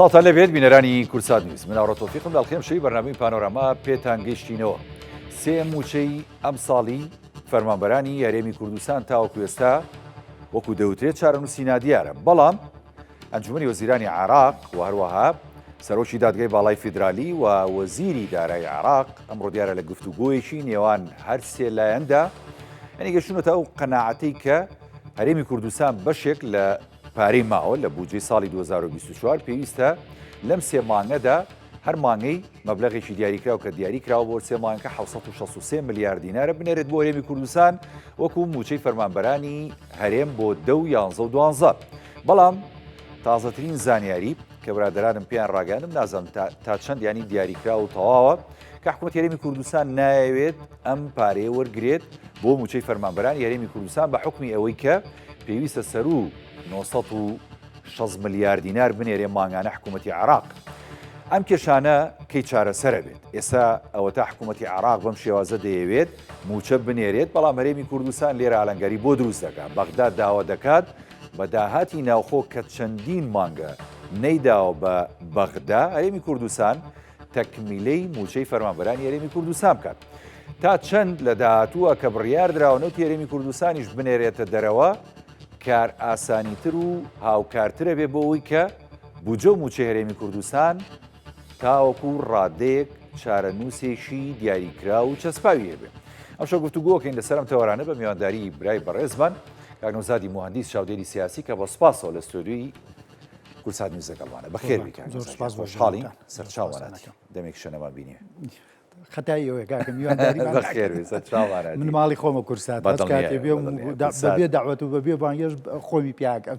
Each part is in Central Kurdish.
ساڵتان لەبێت بینەرانی کورسات نیوز من ئاڕۆتۆفیقم داڵخێمشەی بەرنامەی پانۆراما پێتان گەیشتینەوە. سێ موچەی ئەم ساڵی فەرمانبەرانی یاریێمی کوردستان تاوەکو ئێستا وەکو دەوترێت چارەنووسی دیارە، بەڵام ئەنجومەنی وەزیرانی عێراق و هەروەها سەرۆکی دادگای باڵای فیدرالی و وەزیری دارایی عێراق ئەمڕۆ دیارە لە گفتوگۆیەکی نێوان هەر سێ لایەندا یعنی گەشتونەتە ئەو قەناعەتەی کە هەرێمی کوردستان بەشێک لە پارەی ماوە لە بودجەی ساڵی 2024 پێویستە لەم سێ مانگەدا هەر مانگەی مەبلەغێکی دیاریکراو کە دیاری کراوە بۆ سێ مانگەکە 763 ملیارد دینارە بنێرێت بۆ هەرێمی کوردستان وەکو موچەی فەرمانبەرانی هەرێم بۆ 10 و 11 و 12. بەڵام تازەترین زانیاری کە برادرانم پێیان ڕاگەاندم نازانم تا چەند ینی دیاریکرا و تەواوە کە حکوومەت هەرێمی کوردستان نایەوێت ئەم پارەیە وەرگرێت بۆ موچەی فەرمانبەرانی هەرێمی کوردستان بە حکمی ئەوەی کە پێویستە سەر و 960 ملیارد دینار بنێرێ مانگانە حکوومەتی عێراق. ئەم کێشانە کەی چارەسەرە بێت. ئێستا ئەوە تا حکوومەتی عێراق بەم شێوازە دەیەوێت موچە بنێرێت، بەڵام هەرێمی کوردستان لێرە ئالەنگاری بۆ دروست دەکات. بەغداد داوا دەکات بە داهاتی ناوخۆ کە چەندین مانگە نەیداوە بە بەغدا هەرێمی کوردستان تەکمیلەی موچەی فەرمانبەرانی هەرێمی کوردستان بکات. تا چەند لە داهاتووە کە بڕیار دراونەوتی هەرێمی کوردستانیش بنێرێتە دەرەوە کار ئاسانیتر و هاوکارترە بێ بۆ ئەوەی کە بودجە و موچەی هەرێمی کوردستان تاوەکو ڕادەیەک چارەنووسێکی دیاریکرا و چەسپاویە بێ. ئەم شەو گفتوگۆکەین لەسەر ئەم تەوەرانە بە میوانداری برای بەڕێزمان کاک نەوزادی موهەندیس چاودێری سیاسی کە بە سوپاسەوە لە ستۆدیۆی کورسات نیوز لەگەڵمانە. بەخێر بی کاک نەوزاد، خۆشحاڵین سەرچاوانەتی دەمێک شەنەمان بینێ. خەتای ئەوەیە کاکەم میوانداری بەخێر بێ سەرچاوانەتی من ماڵی خۆمە کورسات کاتێ بێ داوەت و بەبێ بانگێش خۆمی پیاکەم.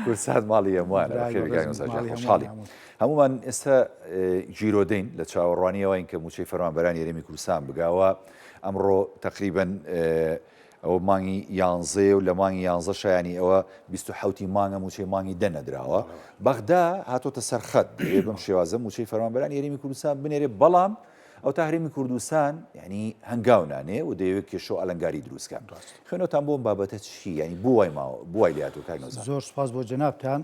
کورسات ماڵی هەمووانە. بەخێر بی کاک نەوزاد، خۆشحاڵین. هەمومان ئێستا ژیرۆدەین لە چاوەڕوانیەوە ئینکە موچەی فەرمانبەرانی هەرێمی کوردستان بگاوە. ئەمڕۆ تقریبەن ئەوە مانگی 11 و لە مانگی 11 شایانی ئەوە 27 مانگە موچەی مانگی دەنەدراوە. بەغدا هاتۆتە سەرخەت دەبێ بەم شێوازە موچەی فەرمانبەرانی هەرێمی کوردستان بنێرێ، بەڵام ئەو تا هەرێمی کوردستان ینی هەنگاو نانێ و دەیەوێت کێشە و ئەلەنگاری دروستکەن. خوێنەوەتان بۆم بابەتە چی ینی بۆ وای ماوە بۆ وای لاتۆ کاک نەوزاد؟ زۆر سپاس بۆ جەنابتان.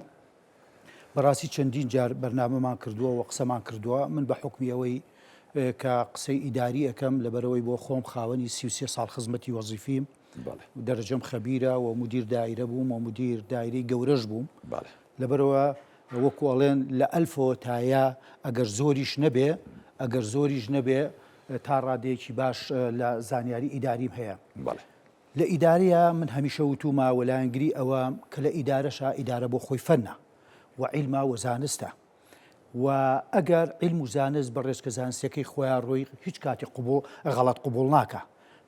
بەڕاستی چەندین جار بەرنامەمان کردووە و قسەمان کردووە. من بە حکمی ئەوەی کە قسەی ئیداری ئەەکەم لەبەرەوەی بۆ خۆم خاوەنی 33 ساڵ خزمەتی وەزیفیم دەرەجەم خەبیرە و مدیر دایرە بووم و مدیر دایرەی گەورەش بووم. لەبەرەوە وەکو ئەڵێن لە ئەلفۆ تایە ئەگەر زۆریش نەبێ تا ڕادەیەکی باش لە زانیاری ئیداریم هەیە. لە ئیداریە من هەمیشە وتومە وەلایەنگری ئەوە کە لە ئیدارەشە ئیدارە بۆ خۆی فەنە و عیلما و زانستە و ئەگەر عیلم و زانست بە ڕێزکە زانستەکەی خۆیان ڕۆی هیچ کاتی غەڵەت قبوڵ ناکە.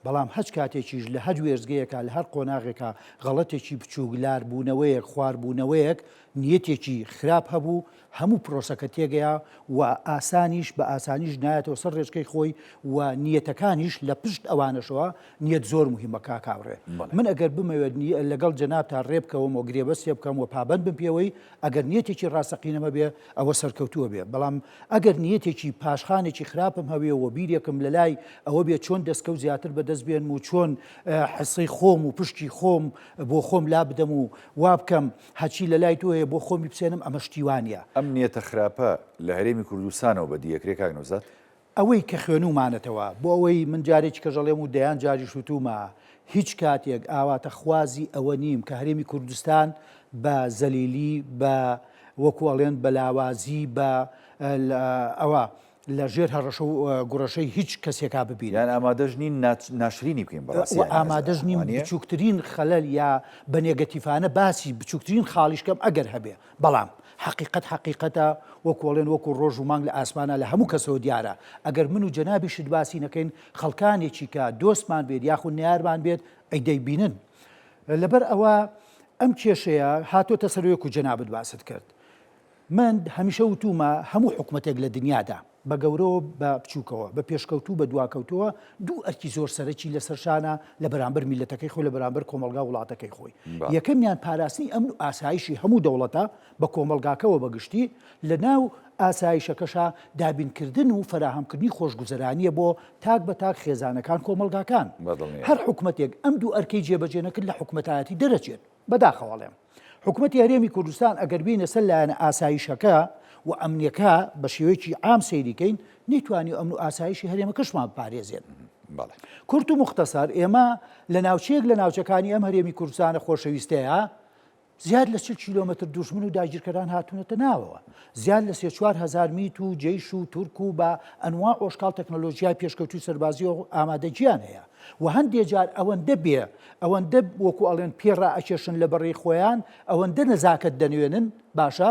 بەڵام هەچ کاتێکیش لە هەر وێرزگەیەکە لە هەر قۆناغێکە غەڵەتێکی بچووگلار بوونەوەیەک خواردبوونەوەیەک نیەتێکی خراپ هەبوو هەموو پرۆسەکە تێگەیە و ئاسانیش بە ئاسانیش نایەتەوە سەر ڕێژکەی خۆی و نیەتەکانیش لە پشت ئەوانەشەوە نیەت زۆر مهمە کاکاوڕێ. من ئەگەر بمەوێت لەگەڵ جەنابتان ڕێبکەوم و گرێبەستێ بکەم و پابەند بم پێوەی ئەگەر نیەتێکی ڕاستەقینەمە بێ ئەوە سەرکەوتووە بێ. بەڵام ئەگەر نیەتێکی پاشخانێکی خراپم هەوێ و بیرێکم لە لای ئەوە بێت چۆن دەستکە و زیاتر بەدەست بێن و چۆن حسەی خۆم و پشتی خۆم بۆ خۆم لا بدەم و وا بکەم هەچی لە لای تۆیە بۆ خۆمی بسێنم ئەمە شتیوانە. ئەم نیەتە خراپە لە هەرێمی کوردستانەوە بە دیەکرێ کاک نەوزاد؟ ئەوەی کە خوێنومانەتەوە بۆ ئەوەی من جارێکی کەژەڵێم و دەیان جاری شوتومە هیچ کاتێک ئاواتە خوازی ئەوە نیم کە هەرێمی کوردستان بە زەلیلی بە وەکوڵێن بە لاوازی بە ئەوە لە ژێر هەڕەشە و گوڕەشەی هیچ کەسێکا ببینن. یان ئامادەژ نین ناشرینی بکەین بەڕاستی ئامادەژ نیم بچووکترین خەلەل یا بە نێگەتیفانە باسی بچووکترین خاڵیشکەم ئەگەر هەبێ. بەڵام حقیقەتە وەکوڵێن وەکو ڕۆژ و مانگ لە ئاسمانە لە هەموو کەسەوە دیارە. ئەگەر من و جەنابی شت باسی نەکەین خەڵکانێکی کە دۆستمان بێت یاخود نیارمان بێت ئەی دەیبینن. لەبەر ئەوە ئەم کێشەیە هاتۆتە سەرۆیەک و جەنابت باست کرد. من هەمیشە وتومە هەموو حکومەتێک لە دنیادا بە گەورەوە بە بچووکەوە بە پێشکەوتوو بە دواکەوتەوە دوو ئەرکی زۆر سەرەکی لەسەرشانە لە بەرامبەر میلەتەکەی خۆی لە بەرامبەر کۆمەلگا وڵاتەکەی خۆی. یەکەمیان پاراستنی ئەمن و ئاسایشی هەموو دەوڵەتە بە کۆمەلگاکەوە بەگشتی لە ناو ئاسایشەکەشە دابینکردن و فراهەمکردنی خۆشگوزەرانیە بۆ تاک بە تاک خێزانەکان کۆمەلگاکان. هەر حکومەتێک ئەم دوو ئەرکەی جێبەجێ نەکرد لە حکومەتایەتی دەرەچێت. بەداخەوەڵێم حکومەتی هەرێمی کوردستان ئەگەر بینە سەر لایەنە ئاسایشەکە و ئەمنیەکە بە شێوەیەکی عام سەیریکەین نەیتوانی ئەمن و ئاسایشی هەرێمە کەشمان پارێزێن. کورت و مختصر ئێمە لە ناوچەیەک لە ناوچەکانی ئەم هەرێمی کوردستانە خۆشەویستەیە زیاد لە 40 کیلۆمەتر دوژمن و داگیرکەران هاتوونەتە ناوەوە، زیاد لە 3-4 هزار میت و جەیش و تورک و بە ئەنواع ئۆشکال تەکنۆلۆژیای پێشکەوتوی سەربازی و ئامادەجیان هەیە و هەندێک جار ئەوەندە بێ ئەوەندە وەکو ئەڵێن پێڕا ئەکێشن لە بەڕێی خۆیان ئەوەندە نەزاکەت دەنوێنن باشە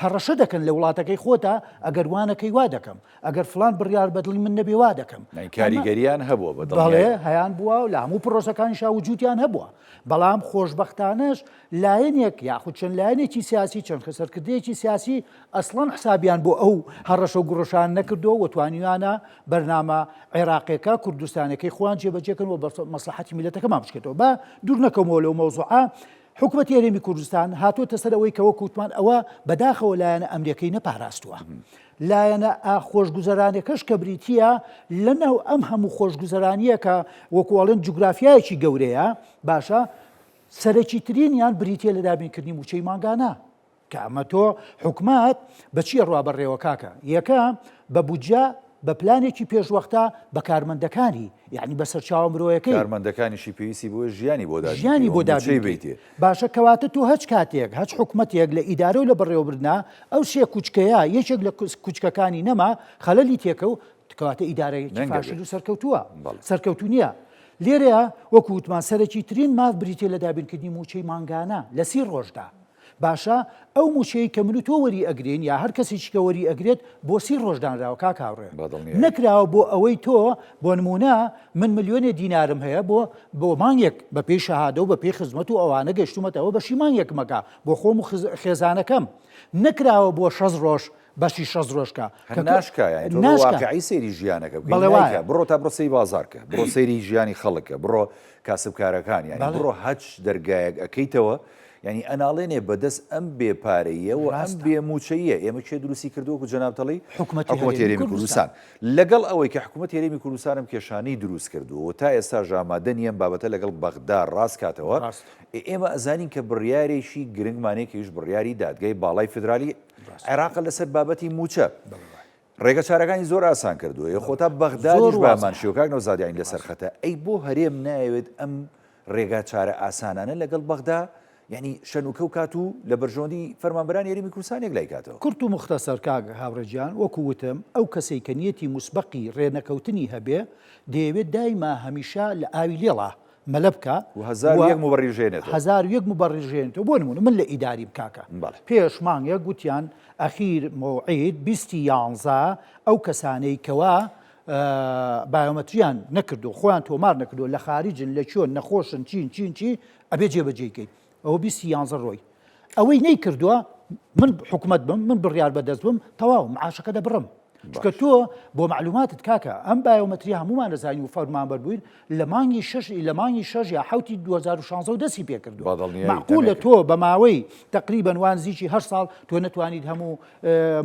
هەڕەشە دەکەن لە وڵاتەکەی خۆتا ئەگەر وانەکەی وا دەکەم ئەگەر فلان بڕیار بەدڵی من نەبێ وا دەکەم کاریگەریان هەبووە بەڵێ هەیان بووە و لە هەموو پرۆسەکانی شاوجوتیان هەبووە بەڵام خۆشبەختانەش لایەنێک یاخود چەند لایەنێکی سیاسی چەند خسەرکردەیەکی سیاسی ئەسڵەن حسابیان بۆ ئەو هەڕەشە و گڕۆشان نەکردەوە و توانیوانە بەرنامە عێراقیەکە کوردستانەکەی خۆیان جێبەجێکن و بە مەسلحەتی میلەتەکەمان بشکێتەوە بە دوور نەکەمەوە لەو مەوزوعە حکومەتی هەرێمی کوردستان هاتوۆتە سەر ئەوەی کەوە کووتمان ئەوە بەداخەوە لایەنە ئەمریکەی نەپاراستووە لایەنە خۆشگوزەرانەکەش کە بریتیە لەناو ئەم هەموو خۆشگوزەرانیە کە وەکوڵێن جوگرافیایەکی گەورەیە باشە سەرەکی ترینیان بریتە لە دابینکردنی موچەی ماگانە کە ئەمە تۆ حکومات بەچیە ڕوابەڕێوە کاکە یەکە بە بودجە بە پلانێکی پێشوەختە بە کارمەندەکانی یعنی بە سەرچاوە مرۆیەکەی کارمەندەکانیشی پێویستی بۆ ژیانی بۆ دابینکردنی باشە کەواتە تۆ هەچ کاتێک هەچ حکومەتێک لە ئیدارە و لە بەڕێوەبردنا ئەو سێ کوچکەیە یەکێک لە کوچکەکانی نەما خەلەلی تێکە و کەواتە ئیدارەیەکی فاشل و سەرکەوتووە سەرکەوتو نییە لێرەیە وەکو وتمان سەرەکی ترین ماف بریتێ لە دابینکردنی موچەی مانگانە لە 30 ڕۆژدا باشە ئەو موچەی کە من و تۆ وەری ئەگرین یا هەر کەسێکی کە وەری ئەگرێت بۆ 30 ڕۆژدانراوە کاکاوڕێ نەکراوە بۆ ئەوەی تۆ بۆ نمونە من ملیۆنێ دینارم هەیە بۆ مانگێک بە پێی شەهادە و بە پێی خزمەت و ئەوانە گەشتومەتەوە بەشی مانگێک مەکە بۆ خۆم و خێزانەکەم نەکراوە بۆ 6 ڕۆژ بەشی 6 ڕۆژکە ناشکایی سەیری ژیانەکە بڕۆ تا بڕۆ سەی بازارکە بڕۆ سەیری ژیانی خەڵکە بڕۆ کاسبکارەکان یانی بڕۆ هەچ دەرگایەک ئەەکەیتەوە ینی ئەناڵێنێ بەدەست ئەم بێپارەیە و ئەم بێموچەیە ئێمە چێ دروستی کردووە و جەنابتەڵی حکوومەتی هەرێمی کوردستان لەگەڵ ئەوەی کە حکوومەتی هەرێمی کوردستانم کێشانەی دروست کردووە و تا ئێستا ژامادە نیەم بابەتە لەگەڵ بەغدا ڕاست کاتەوە ئێمە ئەزانین کە بڕیارێکی گرنگمانەیەکیش بڕیاری دادگای باڵای فدرالی عێراق لەسەر بابەتی موچە ڕێگە چارەکانی زۆر ئاسان کردووە خۆتا بەغدادیش بامان شیوکاک نەوزادیانی لەسەر خەتە ئەی بۆ هەرێم نایەوێت ئەم ڕێگا چارە ئاسانانە لەگەڵ بەغدا یعنی شەنوکە و کات و لە بەرژۆنی فەرمانبەرانی هەرێمی کوردستانێک لای کاتەوە کورت و مختصر کاگە هاوڕێجیان وەکو وتم ئەو کەسەی کە نیەتی موسبەقی ڕێنەکەوتنی هەبێ دەیەوێت دایما هەمیشە لە ئاوی لێڵە مەلە بکە هزار یەک مبەڕیژێنێتەوە بۆ نمونە من لە ئیداریم کاکە پێش مانگە گوتیان ئەخیر مۆعید 2011 ئەو کەسانەی کەوا بایۆمەتریان نەکردو خۆیان تۆمار نەکردو لە خارجن لە چۆن نەخۆشن چی ئەبێ جێبەجێکەیت ئەوە 2011 ڕۆی ئەوەی نەیکردووە من حکومەت بم من بڕیار بەدەست بم تەواو معاشەکە دەبڕم چکە تۆ بۆ معلوماتت کاکە ئەم بایۆمەتری هەمومان دەزانین و فەرمانبەر بووین لە مانگی 6 یا 2016 دەستی پێ کردو معقولە تۆ بە ماوەی تقریبەن وانزیی هەر ساڵ تۆ نەتوانیت هەموو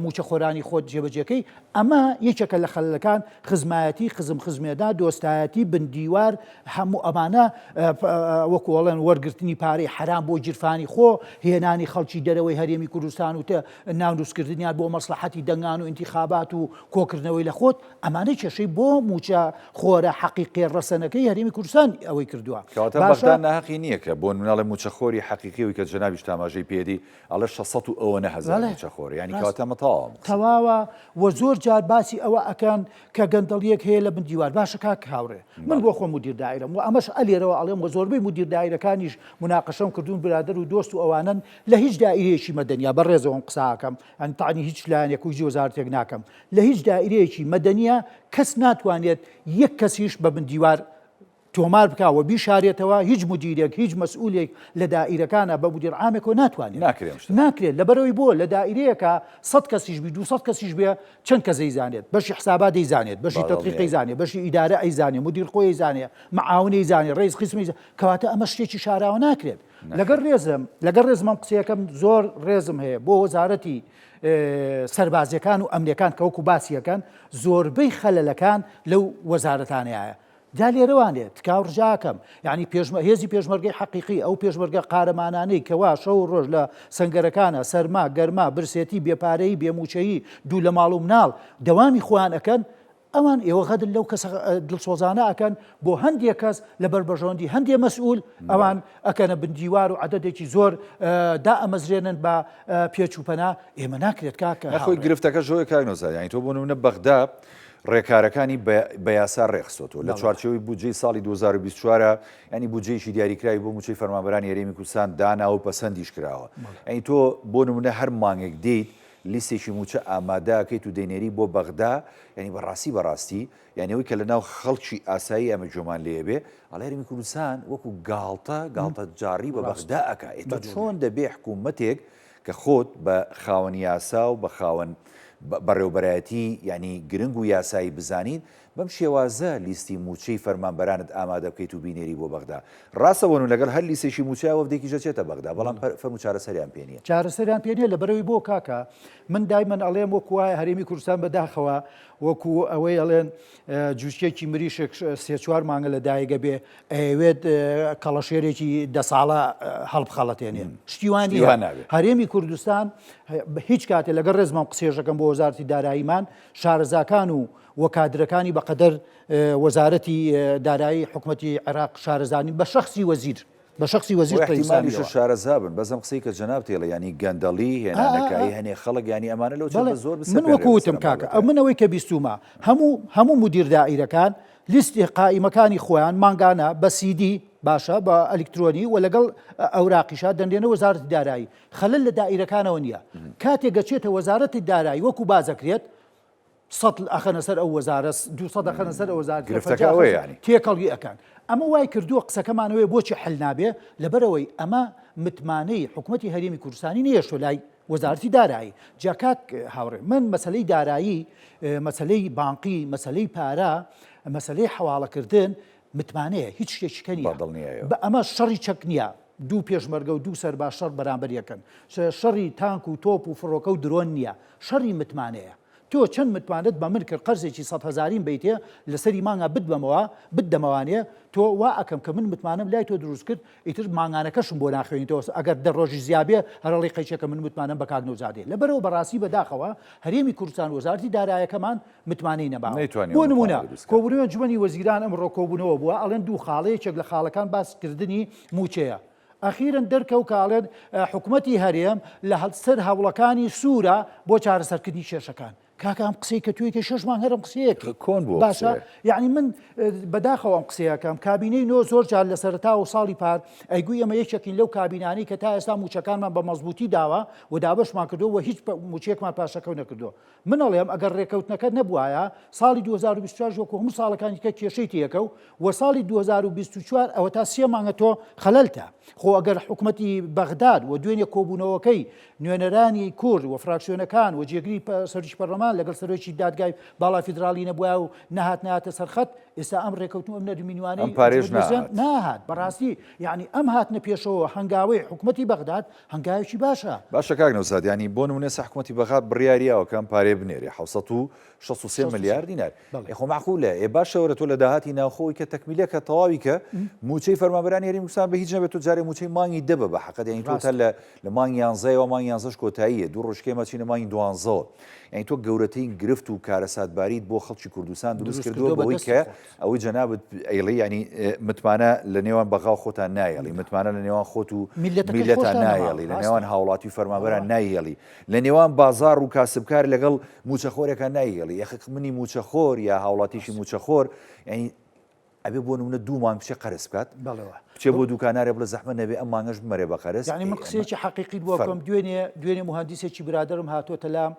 موچە خۆرانی خۆت جێبەجێکەی ئەمە یەکێکە لە خەلەکان خزمایەتی خزمێدا دۆستایەتی بندیوار هەموو ئەمانە وەکوڵێن وەرگرتنی پارەی حرام بۆ جرفانی خۆ هێنانی خەڵکی دەرەوەی هەرێمی کوردستان و ناودروستکردنیان بۆ مەسلحەتی دەنگان و انتخابات و کۆکردنەوەی لە خۆت ئەمانەی کێشەی بۆ موچە خۆرە حەقیقی ڕەسەنەکەی هەرێمی کوردستان ئەوەی کردووە باشدا ناحقی نییە کە بۆ مناڵی موچەخۆری حەقیقیەوەی کە جەنابیش تاماژەی پێدی ئەڵە 600 و ئەوە نەهزار موچەخۆر ینی کاتەمە تەواوە و زۆر جار باسی ئەوە ئەکەن کە گەندەڵیەک هەیە لە بندیوار باشە کاک هاوڕێ من بۆ خۆ مدیر دایرەم و ئەمەش ئەلێرەوە ئەڵێم و زۆربەی مدیر دایرەکانیش مناقەشەم کردوون برادەر و دۆست و ئەوانن لە هیچ دائیرەیەکی مەدەنیا بەڕێزەوەم قساکەم ئەن تاعنی هیچ لایەنێک و وەزارەتێک ناکەم لە هیچ دائیرەیەکی مەدەنیە کەس ناتوانێت یەک کەسیش بە بندیوار تۆمار بکەوە بیشارێتەوە هیچ مدیرێک هیچ مەسئولێک لە دائیرەکانە بە مدیر عامێکەوە ناتوانێت ناکرێت لەبەرەوەی بۆ لە دائیرەیەکە 100 کەسیش بی 200 کەسیش بێ چەند کەس دەیزانێت بەشی حسابات دەیزانێت بەشی تەدقیقی زانێت بەشی ئیدارە ئەیزانێت مدیر خۆی زانێت معاونەی زانێت ڕێز قسمی کەواتە ئەمە شتێکی شاراوە ناکرێت لەگەر ڕێزمەم قسەکەم زۆر ڕێزم هەیە بۆ وەزارەتی سەربازیەکان و ئەمنیەکان کە وەکو باسیەکان زۆربەی خەلەلەکان لەو وەزارەتانەیە جا لێرەوانێت تکاو ڕژاکەم یعنی هێزی پێشمەرگەی حەقیقی ئەو پێشمەرگە قارەمانانەی کەوا شەو ڕۆژ لە سنگەرەکانە سەرما گەرما برسێتی بێپارەی بێموچەیی دوو لە ماڵ و مناڵ دەوامی خۆیان ئەکەن ئەوان ئێوە غەدر لەو کەس دڵسۆزانە ئەکەن بۆ هەندێک کەس لە بەربەژۆندی هەندێک مەسئول ئەوان ئەکەنە بندیوار و عەدەدێکی زۆر دا ئەمەزرێنن بە پێچ و پەنا ئێمە ناکرێت کاکە خۆی گرفتەکە ژۆی کاگنۆزار یانی تۆ بۆ نمونە بەغدا ڕێکارەکانی بە یاسا ڕێخستۆ لە چوارچەوەی بودجەی ساڵی 2024 ینی بودجەیەکی دیاریکراوی بۆ موچەی فەرمانبەرانی هەرێمی کوردستان دانا و پەسەندیش کراوە ئەی تۆ بۆ نمونە هەر مانگێک دێیت لیستێکی موچە ئامادەکەیت و دەینێری بۆ بەغدا ینی بەڕاستی یانەوەی کە لەناو خەڵکی ئاسایی ئەمە جۆمان لێبێ ئەڵێ هەرێمی کوردستان وەکو گاڵتە جاری بە بەغدا ئەکا ئێتە چۆن دەبێ حکوومەتێک کە خۆت بە خاوەن یاسا و بە خاوەن بەڕێوبەرایەتی ینی گرنگ و یاسایی بزانین بەم شێوازە لیستی موچەی فەرمانبەرانت ئامادە بکەیت و بینێری بۆ بەغدا ڕاستەوەن و لەگەڵ هەر لیستێکی موچایەوە دێکی ژەچێتە بەغدا بەڵام فەرمو چارەسەریان پێ نیە چارەسەریان پێ نیە لەبەرەوەی بۆ کاکە من دایمەن ئەڵێم وەکو وایە هەرێمی کوردستان بەداخەوە وەکو ئەوەی ئەڵێن جوچکێکی مریشێک سێ چوار مانگە لە دایگە بێ ئەوێت کەڵەشێرێکی دە ساڵە هەڵبخەڵەتێنێ شتیوانی هەرێمی کوردستان هیچ کاتێ لەگەڵ ڕێزمان قسێژەکەم بۆ وەزارەتی داراییمان شارەزاکان و وەکادرەکانی بەقەدەر وەزارەتی دارایی حکوومەتی عێراق شارەزانی بە شەخصی وەزیر بە شخصی وەزیر احتیمالیش شارەزا بن بەزەم قسەی کە جەناب تێڵە ینی گەندەڵی هێنانەکایی هەنێ خەڵک ینی ئەمانە لەو زۆر من وەکوتم کاکە ئەو منەوەی کە بیستومە هەموو مدیر دائیرەکان لیستی قائیمەکانی خۆیان مانگانە بە سیدی باشە بە ئەلکترۆنی و لەگەڵ ئەوراقیشا دەنێنە وەزارەتی دارایی خەلل لە دائیرەکانەوە نییە کاتێک گەچێتە وەزارەتی دارایی وەکو بازەکرێت 100 ئەخەنە سەر ئەو وەزارە 200 ئەخەنە سەر ئەو وەزارەتی گرفتەکەوەی ینی تێکەڵی ئەکەن ئەمە وای کردووە قسەکەمانەوەی بۆچی حل نابێ لەبەرەوەی ئەمە متمانەی حکوومەتی هەرێمی کوردستانی نیەشۆ لای وەزارەتی دارایی جاکات هاوڕێ من مەسلەی دارایی مەسلەی بانقی مەسلەی پارە مەسلەی حواڵەکردن متمانەیە هیچ شتێکی نییە ئەمە شەڕی چەک نییە دوو پێشمەرگە و دوو سەرباز شەڕ بەرامبەر یەکەن شەڕی تانک و تۆپ و فڕۆکە و درۆن نییە شەڕی متمانەیە تۆ چەند متمانت بە من کرد قەرزێکی 100,000 بیتێ لەسەری مانگە بدەمەوانێ تۆ وا ئەکەم کە من متمانم لای تۆ دروست کرد ئیتر مانگانەکەشم بۆ ناخوێنیتەوە ئەگەر دە ڕۆژی زیابێ هەرڵی قەیچەکە من متمانم بە کاگنۆزادێ لەبەرەوە بەڕاستی بەداخەوە هەرێمی کوردستان وەزارەتی داراییەکەمان متمانەی نەباوە بۆ نمونە کۆبوونەوە جوانی وەزیران ئەمڕۆ کۆبوونەوە بووە ئەڵێن دوو خاڵەیەکێک لە خاڵەکان باسکردنی موچەیە ئەخیرن دەرکەوت کاڵێن حکوومەتی هەرێم لە سەر هەوڵەکانی سوورە بۆ چارەسەرکردنی کێشەکان کاکەم قسەی کە توی کە 6 مانگ هەرم قسەیەکی کۆن بوو باشە یعنی من بەداخەوە ئەم قسەیەکەم کابینەی نۆ زۆر جار لە سەرتا و ساڵی پار ئەیگوی ئەمە یەکێکین لەو کابینانی کە تا ئێستا موچەکانمان بە مەزبوطی داوە و دابشمان کردو و هیچ موچەیەکمان پاشەکەوت نەکردو من ئەڵێم ئەگەر ڕێکەوتنەکە نەبوایە ساڵی 2024 وەکو هەموو ساڵەکانی کە کێشەی تێکە و ساڵی 2024 ئەوە تا 3 مانگە تۆ خەلەلتە خۆ ئەگەر حکوومەتی بەغداد و دوێنێ کۆبوونەوەکەی نوێنەرانی کورد و فراکسیۆنەکان و جێگری سەرۆکی پەرلەمان لەگەڵ سەرۆکی دادگای باڵا فیدراڵی نەبووە و نەهاتە سەرخەت ئێستا ئەم ڕێکەوتن ئەم نەرمینوانەی پارێژ ناهات بەڕاستی یعنی ئەم هاتنە پێشەوە هەنگاوی حکوومەتی بەغداد هەنگاوێکی باشە کاگنۆزاد ینی بۆ نمونە حکوومەتی بەغداد بڕیاریەوە کەم پارێ بنێری 763 ملیار دینار خۆ معقولە باشەوە تۆ لە داهاتی ناوخۆی کە تەکمیلەکە تەواوی کە موچەی فەرمانبەرانی هەرێمی کوردستان بە هیچ نەبێت تۆ جارێ موچەی مانگی دەبە بە حەقەت یعنی تۆ لە مانگی 11 مانگی 11 کۆتاییە دوو ڕۆژکەی مەچینە مانگی 12 یعنی تۆ گەورەترین گرفت و کارەساتباریت بۆ خەڵکی کوردستان دروست کردووە بەوەی کە ئەوەی جەنابەت ئەیڵێ ینی متمانە لە نێوان بەغا و خۆتان نایەڵی متمانە لە نێوان خۆت و میلەتە نایەڵی لە نێوان هاوڵاتی و فەرمانبەران نایەڵی لە نێوان بازار و کاسبکار لەگەڵ موچەخۆرێکە نایەڵی یەخ منی موچەخۆر یا هاوڵاتیشی موچەخۆر یعنی ئەبێ بۆ نمونە دوو مانگ بچێ قەرز بکات بچێ بۆ دوکانارێ بڵە زەحمە نەبێ ئەم مانگەش بمەرێ بە قەرز یعنی من قسەیەکی حەقیقی بووەکەم دوێنێ مهندسێکی برادرم هاتووەتە لام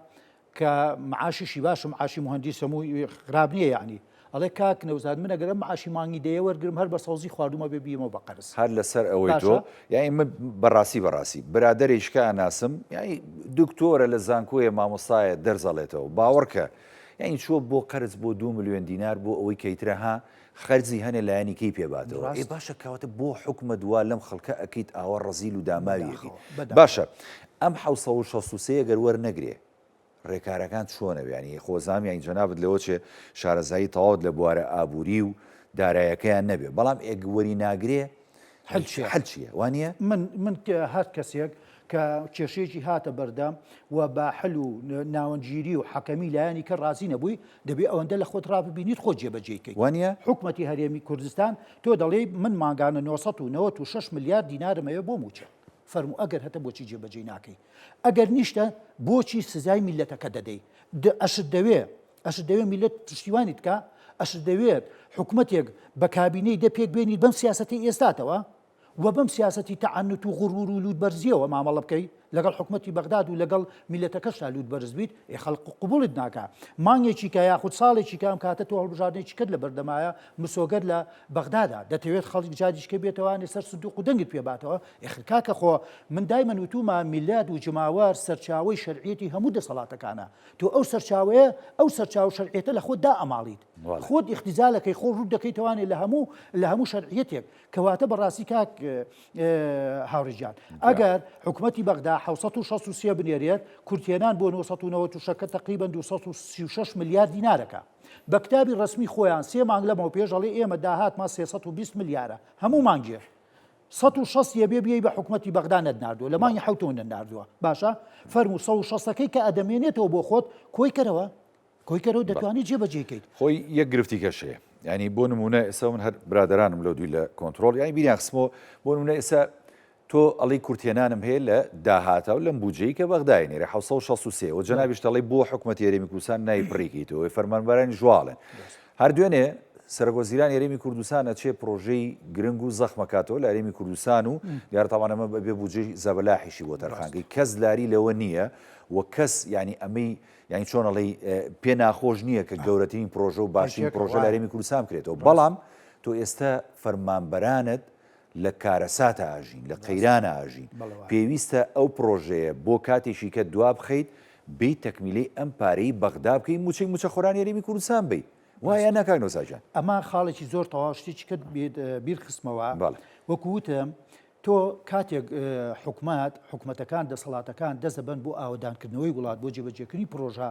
کە معاشیشی باشم معاشی مهندس هەمووی خراب نییە یعنی ئەڵێ کاک نەوزاد من ئەگەرم معاشی مانگی دەیە وەرگرم هەر بە سەوزی خواردومە بێ بیمەوە بە قەرز هەر لەسەر ئەوەی تۆ یعنی من بەڕاستی برادەرێکشکە ئەناسم یعنی دکتۆرە لە زانکۆیە مامۆستایە دەرزەڵێتەوە باوەڕکە یعنی چوە بۆ قەرز بۆ 2 ملیۆن دینار بۆ ئەوەی کەیترەها خەرجی هەنێ لایەنی کەی پێباتەوە باشە کەواتە بۆ حکومە دووە لەم خەڵکە ئەکەیت ئاوە ڕەزیل و داماویەکەی باشە ئەم 1963 گەر وەرنەگرێ ڕێکارەکان چۆنە ینی خۆزامیان جەنابەت لەوە چێ شارەزایی تەواوت لە بوارە ئابووری و دارایەکەیان نەبێ بەڵام ئێگوەری ناگرێ حەلچیە وانە من هات کەسێک کە کێشێکی هاتە بەردەم و بە حەل و ناوەنگیری و حەکەمی لایەنی کە ڕازی نەبووی دەبێ ئەوەندە لە خۆت ڕاببینیت خۆ جێبەجێکەیت وانە حکومەتی هەرێمی کوردستان تۆ دەڵێ من ماگانە 996 میلیارد دینارمەوە بۆ موچە فەرمو ئەگەر هەتە بۆچی جێبەجێ ناکەی ئەگەر نیشتە بۆچی سزای میلەتەکە دەدەی ئەشت دەوێ میلەت پشتیوانیت کە ئەشت دەوێت حکومەتێک بە کابینەی دەپێک بێنیت بەم سیاسەتی ئێستاتەوە و بەم سیاسەتی تەعنت و غڕور و لوودبەرزیەوە مامەڵە بکەی لەگەڵ حکومەتی بەغداد و لەگەڵ میلەتەکەشتا لوودبەرز بیت خەڵق قبوڵت ناکە مانگێکی کە یاخود ساڵێکی کام کاتە تۆ هەڵبژاردنێکی کرد لە بەردەمایە مسۆگەر لە بەغدادا دەتەوێت خەڵک جادیشکە بێتەوانێ سەر سندوق و دەنگت پێباتەوە کاکە خۆ من دایمەن وتومە میلاد و جماوار سەرچاوەی شەرعیەتی هەموو دەسەڵاتەکانە تۆ ئەو سەرچاوەیە ئەو سەرچاو شەرعیەتە لە خۆت دا ئەماڵیت خۆت اختیزالەکەی خۆ ڕوو دەکەی توانێت لە هەموو شەرعیەتێک کەواتە بەڕاستی کاک هاوڕێجان ئەگەر حکومەتی بەغدا 1963 بنێرێت کورتێنان بۆ 1990 تقریبا 236 میلیارد دینارەکە بە کتابی ڕسمی خۆیان سێ مانگ لەمەوە پێشەڵی ئێمە داهاتمان 320 میلیارە هەموو مانگێ 160 یەبێ بێ بە حکومەتی بەغدا نەدناردووە لە مانگی حوتەوە نەدناردووە باشە فەرموو 160ەکەی کە ئەدەمێنێتەوە بۆ خۆت کۆیکەرەوە دەتوانیت جێبەجێکەیت خۆی یەک گرفتی کەشەیە ینی بۆ نمونە ئێستا من هەر برادرانم لەو دوی لە کۆنتترۆل یانی بیریان خسمەوە بۆ نمونە ئێستا تۆ ئەڵی کورتێنانم هەیە لە داهاتە و لەم بودجەی کە بەغدای نێرە 1963 و جەنابیش دەڵی بۆ حکومەتی هەرێمی کوردستان نای بڕێکیتەوە فەرمانبەرانی ژواڵن هەر دوێنێ سەرۆکوەزیرانی هەرێمی کوردستان ئەچێ پرۆژەی گرنگ و زەخمەکاتەوە لە هەرێمی کوردستان و دیارتەوانەمە بەبێ بودجەی زەبەلاحیشی بۆ تەرخانکەی کەس لاری لەوە نییە و کەس ینی ئەمەی یانی چۆنەڵی پێ ناخۆش نییە کە گەورەترین پرۆژە و باشترین پرۆژە لە هەرێمی کوردستان بکرێتەوە بەڵام تۆ ئێستا فەرمانبەرانت لە کارەساتە ئاژین لە قەیرانە ئاژین پێویستە ئەو پرۆژەیە بۆ کاتێکی کە دوا بخەیت بی تەکمیلەی ئەم پارەی بەغدا بکەی موچە خۆرانی هەرێمی کوردستان بی وایە ناکاک نۆساجان ئەمە خاڵێکی زۆر تەواو شتێکی کرد بیر خستمەوە وەکووتم تۆ کاتێک حکومەتەکان دەسەڵاتەکان دەزەبن بۆ ئاودانکردنەوەی وڵات بۆ جێبەجێکردنی پرۆژە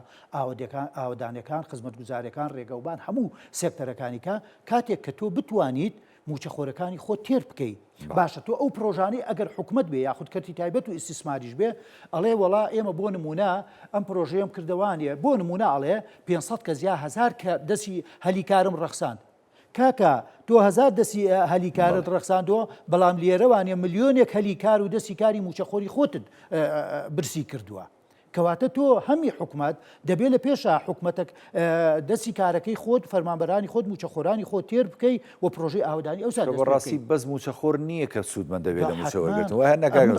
ئاودانەکان خزمەتگوزارەکان ڕێگەوبان هەموو سێکتەرەکانیکە کاتێک کە تۆ بتوانیت موچەخۆرەکانی خۆ تێر بکەیت باشە تۆ ئەو پرۆژانەی ئەگەر حکومت بێ یاخود کەرتی تایبەت و ئیسیسماریش بێ ئەڵێ وەڵا ئێمە بۆ نمونە ئەم پرۆژەیەم کردوانیە بۆ نمونە ئەڵێ 500 کەس یا 1000 کە دەستی هەلیکارم ڕەخساند کاکە تۆ 1000 دەستی هەلیکارت ڕەخساندەوە بەڵام لێرەوانێ ملیۆنێک هەلیکار و دەستی کاری موچەخۆری خۆتت برسی کردووە کەواتە تۆ هەمی حکومت دەبێت لە پێشە حکومەتێک دەستی کارەکەی خۆت فەرمانبەرانی خۆت موچەخۆرانی خۆت تێر بکەی و پرۆژەی ئاودانی ئەو ڕاستی بەس موچەخۆر نییە کە سوودمە دەبێت لە موچەوەگرتن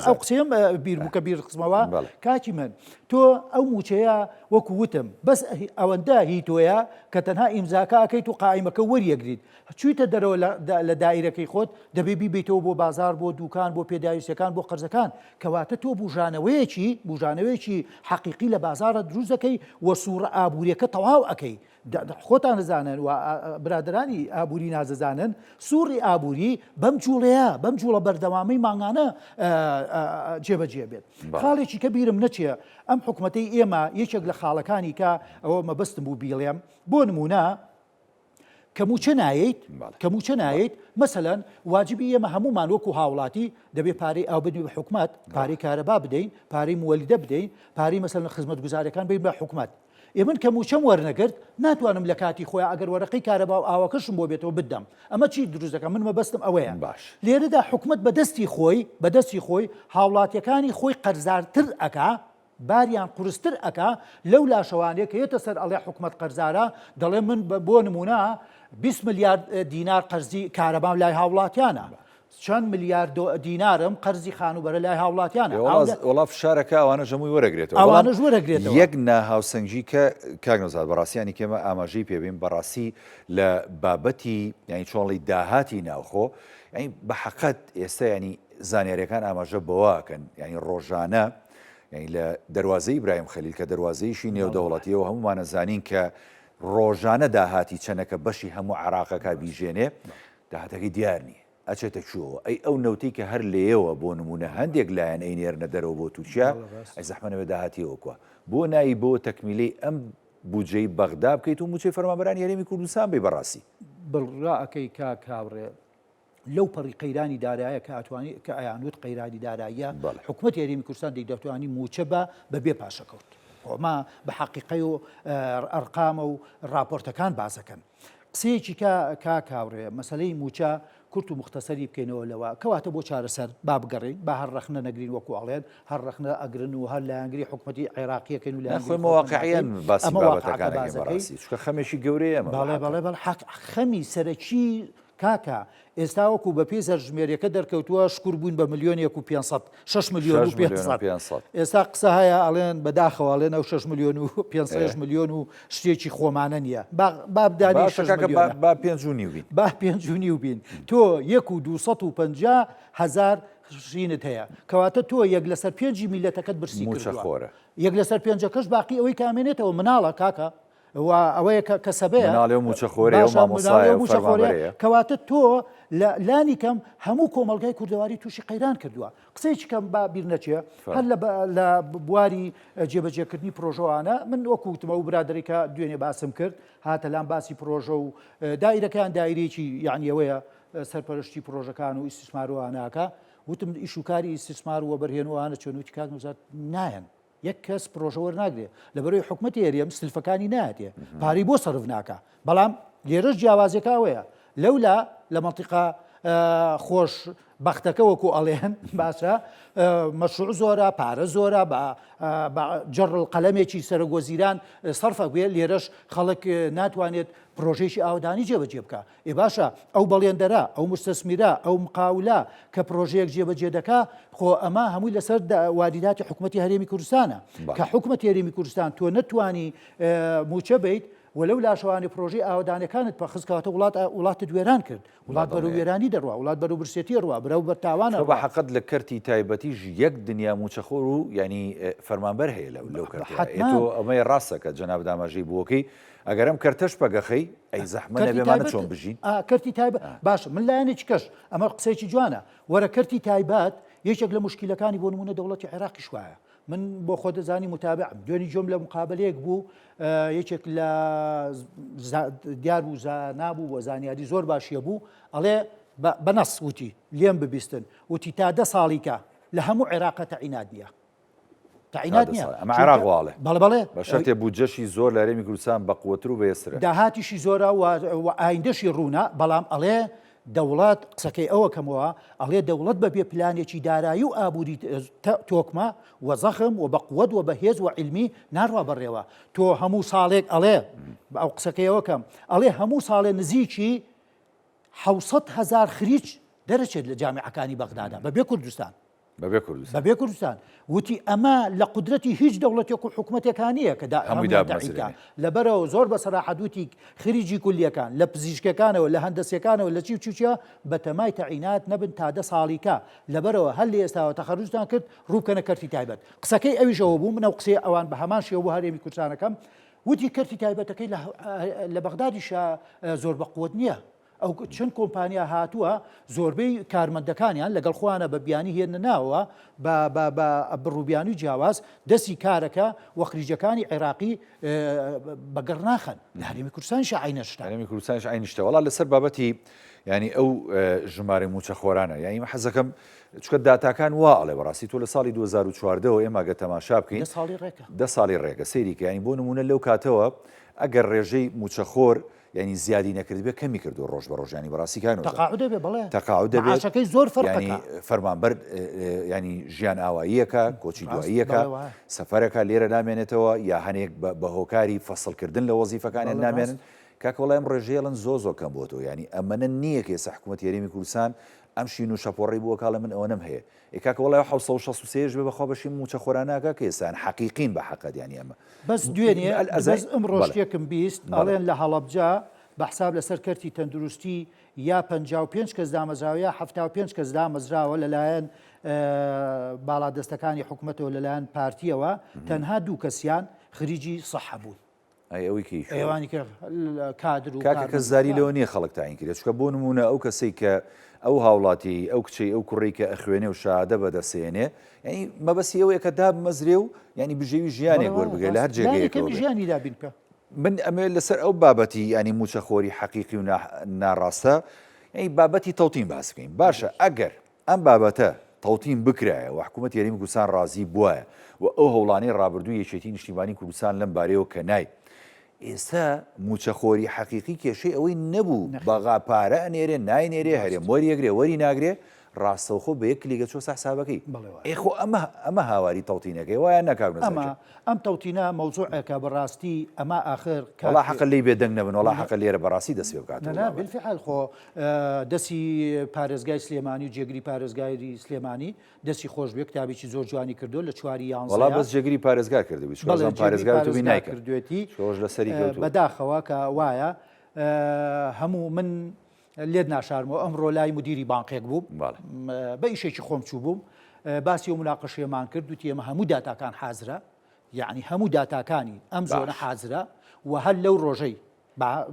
ئەو قسەیەم بیر بووکە بیر قسمەوە کاکی من تۆ ئەو موچەیە وەکو وتم بەس ئەوەندە هی تۆیە کە تەنها ئیمزاکە ئەەکەیت و قائیمەکە وەریەگریت چوویتە دەرەوە لە دایرەکەی خۆت دەبێ بیبیتەوە بۆ بازار بۆ دوکان بۆ پێداویستەکان بۆ قەرزەکان کەواتە تۆ بژانەوەیەکی حقیقی لە بازارە دروست دەکەی و سوورە ئابوووریەکە تەواو ئەەکەی خۆتان نزانن و برادرانی ئابووری نازەزانن سووری ئابووری بەم جوڵە بەردەوامی ماگانە جێبەجێ بێت خاڵێکی کە بیرم نەچێ ئەم حکومەتەی ئێمە یەکێک لە خاڵەکانی کە ئەوە مەبەستم بوو بیڵێم بۆ نمونە کەموچە نایت مەسەلەن واجبی ئێمە هەمومان وەکو هاوڵاتی دەبێت پارەی ئاو بدوین بە حکومەت پارەی کارەبا بدەین پارەی موەلیدە بدەین پارەی مەسەلەن خزمەت گوزارەکان بدەین بە حکومەت ئێمن کەموچەم وەرنەگرت ناتوانم لە کاتی خۆیان ئەگەر وەرەقەی کارەبا و ئاوەکەشم بۆ بێتەوە بدەم ئەمە چی دروست دەکەم من مەبەستم ئەوەیە باش لێرەدا حکومەت بەدەستی خۆی هاوڵاتیەکانی خۆی قەرزارتر ئەکا باریان قورستر ئەکا لەو لاشەوانەیە کە یێتە سەر ئەڵێ حکومەت قەرزارە دەڵێ من بۆ نمونە 20 میلیارد دینار قەرزی کارەبام لای هاوڵاتیانە چەند میلیارد دینارم قەرزی خانوبەرە لای هاوڵاتیانە وڵاف شارەکە ئەوانە ژەمووی وەرەگرێتەوە ئەوانەش وەرەگرێتەوە یەک ناهاوسەنگی کە کاگنۆزاد بەڕاستیانی کێمە ئاماژەی پێبین بەڕاستی لە بابەتی ینی چۆنڵی داهاتی ناوخۆ ینی بە حەقەت ئێستا ینی زانیاریەکان ئاماژە بەواکەن ینی ڕۆژانە ینی لە دەواازەی ئیبراهیم خەلیل کە دەواازەیشی نێودەوڵەتیەوە هەمومانە زانین کە ڕۆژانە داهاتی چەنەکە بەشی هەموو عراقەکە بیژێنێ داهاتەکەی دیار نییە ئەچێتە چووەوە ئەی ئەو نەوتی کە هەر لێەوە بۆ نمونە هەندێک لایەن ئەی نێرنە دەرەوە بۆ تووشیا ئەی زەحمەنەوە داهاتیەوەکوە بۆ نایی بۆ تەکمیلەی ئەم بودجەی بەغدا بکەیت و موچەی فەرمانبەرانی هەرێمی کوردستان بێ بەڕاستی بڕاکەی کاوڕێ لەو پەڕی قەیرانی دارایە کە ئەتوانی کە ئەیانوت قەیرانی داراییە حکوومەت هێرێمی کوردستان دەتوانی موچە بەبێ پاشەکەوت ئەمە بە حەقیقەی و ئەرقامە و راپۆرتەکان بازەکەن قسەیەکی کاوڕێ مەسلەی موچە کورت و مختصری بکەینەوە لەوە کەواتە بۆ چارەسەر با بگەڕین با هەر ڕەخنە نەگرین وەکو ئەڵێن هەر ڕەخنە ئەگرن و هەر لایەنگری حکوومەتی عێراقیەکەین و خۆی مواقعیان باسی بابەتەکانەکەی بەڕاستی چکە خەمێکی گەورەیە بەڵێ خەمی سەرەکی کاکە ئێستا وەکو بە پێی سەرژمێریەکە دەرکەوتووە شکر بوون بە 1,500,000 6 ملیۆن و 500 ئێستا قسە هەیە ئەڵێن بەداخەواڵێن ئەو 6 ملیۆن و 500 ملیۆن و شتێکی خۆمانە نییە بابدانی با 5.5 با 5.5 بین تۆ 1,250,000 ژینت هەیە کەواتە تۆ یەک لەسەر 5 میلەتەکەت برسی کردووە یەک لەسەر 5کەش باقی ئەوەی کامێنێتەوە مناڵە کاکە ئەوەیە کە سەبەیە کەواتە تۆ لانی کەم هەموو کۆمەلگای کوردەواری تووشی قەیران کردووە قسەیەکی کەم با بیر نەچێ هەر لە بواری جێبەجێکردنی پرۆژەوانە من وەکوتمە و برادێکە دوێنێ باسم کرد هاتە لام باسی پرۆژە و دایرەکان دایرێکی یعنیەوەیە سەرپەرشتی پرۆژەکان و ئیسیسمارواناکە وتم ئیشوکاری ئیسیسمار و بەرهێنوانە چۆنوتی کاک نوزات نایەن یەک کەس پرۆژەوە ناگرێ لەبەرەوەی حکوومەتی هێرێم سلفەکانی نایەتێ پارەی بۆ سەرف ناکە بەڵام لێرەش جیاوازەکەوەیە لەولا لە مەنتیقا خۆش بەختەکە وەکو ئەڵێن باشە مەشروع زۆرە پارە زۆرە بە جەڕڵ قەلەمێکی سەرۆگۆزیران سەرفە بێ لێرەش خەڵک ناتوانێت پرۆژێکی ئاودانی جێبەجێ بکە ئێ باشە ئەو بەڵێندەرە ئەو مستەسمیرە ئەو مقاولە کە پرۆژەیەک جێبەجێ دەکا خۆ ئەمە هەمووی لەسەر وارداتی حکوومەتی هەرێمی کوردستانە کە حکوومەتی هەرێمی کوردستان تۆ نەتوانی موچە بیت ولو لاشوانی پرۆژەی ئاودانەکانت پەخستکەواتە وڵاتت وێران کرد وڵات بەرەو وێرانی دەڕوا وڵات بەرەو برسێتی ڕوا برەو بەرتاوانە بە حەقەت لە کەرتی تایبەتیش یەک دنیا موچەخۆر و ینی فەرمانبەر هەیە لەو کەرتۆ ئەمەی ڕاستەکە جەناب دامەژەی بووەکەی ئەگەرم کەرتەش بەگەخەی ئەی زەحمە نەبێمانە چۆن بژین کەرتی تایبەت باش من لایەنێکی کەش ئەمە قسەیەکی جوانە وەرە کەرتی تایبەت یەکێک لە مشکلەکانی بۆ نمونە دەوڵەتی عێراقی شوایە من بۆ خۆ دەزانی متابعم دوێنی جۆم لە مقابلەیەک بوو یەکێک لە دیار بوو نابوو بۆ زانیاری زۆر باشیە بوو ئەڵێ بەنەس وتی لێم ببیستن وتی تا 10 ساڵیکە لە هەموو عێراقە تەعینات نییە تەعینات نییە ئەمە عێراق بەڵێ بە شەرتێ بودجەشی زۆر لە هەرێمی کوردستان بەقووەتر و بەهێزترە داهاتیشی زۆرە و ئایندەشی ڕوونە بەڵام ئەڵێ دەوڵات قسەکەی ئەوە کەمەوە ئەڵێ دەوڵەت بەبێ پلانێکی دارایی و ئابووری تۆکمە و زەخم و بەقووەت و بەهێز و عیلمی ناڕوا بەڕێوە تۆ هەموو ساڵێک ئەڵێ ئەو قسەکەیەوە کەم ئەڵێ هەموو ساڵێ نزیکی 700,000 خریج دەرەچێت لە جامعەکانی بەغدادا بەبێ کوردستان بەبێ کوردستان وتی ئەمە لە قودرەتی هیچ دەوڵەتێک و حکوومەتێکانیە کە هەموویداعیکە لەبەرەوە زۆر بە سەراحەدوتی خریجی کولیەکان لە پزیشکەکانەوە لە هەندەسیەکانەوە لە چی و چوچە بە تەمای تەعینات نەبن تا 10 ساڵیکە لەبەرەوە هەر لە ئێستاوە تەخەرروجتان کرد ڕووبکەنە کەرتی تایبەت قسەکەی ئەویشەوە بوو منە قسەی ئەوان بە هەمان شێوە بۆ هەرێمی کوردستانەکەم وتی کەرتی تایبەتەکەی لە بەغدادیشە زۆر بەقووت نییە ئەو چەند کۆمپانیا هاتووە زۆربەی کارمەندەکانیان لەگەڵ خوانە بە بیانی هێنە ناوە بە بڕووبیانی و جیاواز دەستی کارەکە و خریجەکانی عێراقی بەگەڕ ناخەن لە هەرێمی کوردستانیش عینەشتە هەرێمی کوردستانیش عینشتە وەڵا لەسەر بابەتی ینی ئەو ژمارە موچەخۆرانە یعنی حەزەکەم چکە داتاکان وا ئەڵێ بەڕاستی تۆ لە ساڵی 2014ەوە ئێمە گە تەماشا بکەین 10 ساڵی ڕێگە سەیریکە ینی بۆ نمونە لەو کاتەوە ئەگەر ڕێژەی موچەخۆر ینی زیادی نەکردبێ کەمی کردو ڕۆژ بە ڕۆژانی بەڕاستیکان تەقاعود دەبێت زۆر فەرمانبەر ینی ژیان ئاواییەکە کۆچی دواییەکە سەفەرەکە لێرە نامێنێتەوە یا هەنێک بە هۆکاری فەسڵکردن لە وەزیفەکانیان نامێنن کاکە وەڵام ڕێژەیەڵن زۆ کەم بۆ تۆ ینی ئەمەنە نییە کە ئێستا حکوومەتی هەرێمی کوردستان ئەم شین و شەپۆڕی بووە کاڵە من ئەوە نەم هەیە کاکە وەڵای 763 بێ بەخوا بەشی موچەخۆراناکە کە ئێستان حەقیقین بە حەقەت ینی ئەمە بەس دوێنێ ئەم ڕۆژتێکم بیست بەڵێن لە هەڵەبجا بە حساب لەسەر کەرتی تەندروستی یا 55 کەس دامەزراوە 75 کەس دامەزراوە لەلایەن باڵادەستەکانی حکوومەتەوە لەلایەن پارتیەوە تەنها 2 کەسیان خریجی سەح بوون ئەوانی کادر و کاکە کەسداری لەوە نییە خەڵک تاین کرێت چکە بۆ نمونە ئەو کەسەی کە ئەو هاوڵاتی ئەو کچەی ئەو کوڕی کە ئەخوێنێ و شادە بەدەسێنێ ینی مەبەستی ئەوەیە کە داب مەزرێ و ینی بژێوی ژیانێک وەربگەی لە هەر جێگەیەکەوە ژیانی دابین بکە من ئەمێ لەسەر ئەو بابەتی ینی موچەخۆری حەقیقی و ناڕاستە ینی بابەتی تەوتین باس بکەین باشە ئەگەر ئەم بابەتە تەوتین بکرایە و حکوومەت یاریمی کوردستان ڕازی بووە و ئەو هەوڵانەی ڕابردوو یەکێتی نیشتیمانی کوردستان لەم بارەیەوە کە نای ئێستا موچەخۆری حەقیقی کێشەی ئەوەی نەبوو بەغا پارە ئەنێرێ ناینێرێ هەرێم وەریەگرێ وەری ناگرێ ڕاستەوخۆ بە یەک کلیگە چۆ حسابەکەی ئێخۆ ئەمە هاواری تەوتینەکەی وایە ناکاونە ئەم تەوتینە مەوزوعەکە بەڕاستی ئەمە آخر وڵا حەقە لی بێدەنگ نەبن وڵا حەقە لێرە بەڕاستی دەست پێ بکات بالفعل خۆ دەستی پارێزگای سلێمانی و جێگری پارێزگای سلێمانی دەستی خۆش بێ کتابێکی زۆر جوانی کردو لە چواری یانزە وڵا بەس جێگری پارێزگار کردوێت پارێزگار توی نایکردوێتی خۆش لەسەری بەداخەوە کە وایە هەموو من لێت ناشارمەوە ئەمڕۆ لای مدیری بانقێک بووم بە ئیشێکی خۆم چوو بووم باسی و مناقەشەیەمان کرد وتی ئێمە هەموو داتاکان حازرە یعنی هەموو داتاکانی ئەم زۆنە حازرە و هەر لەو ڕۆژەی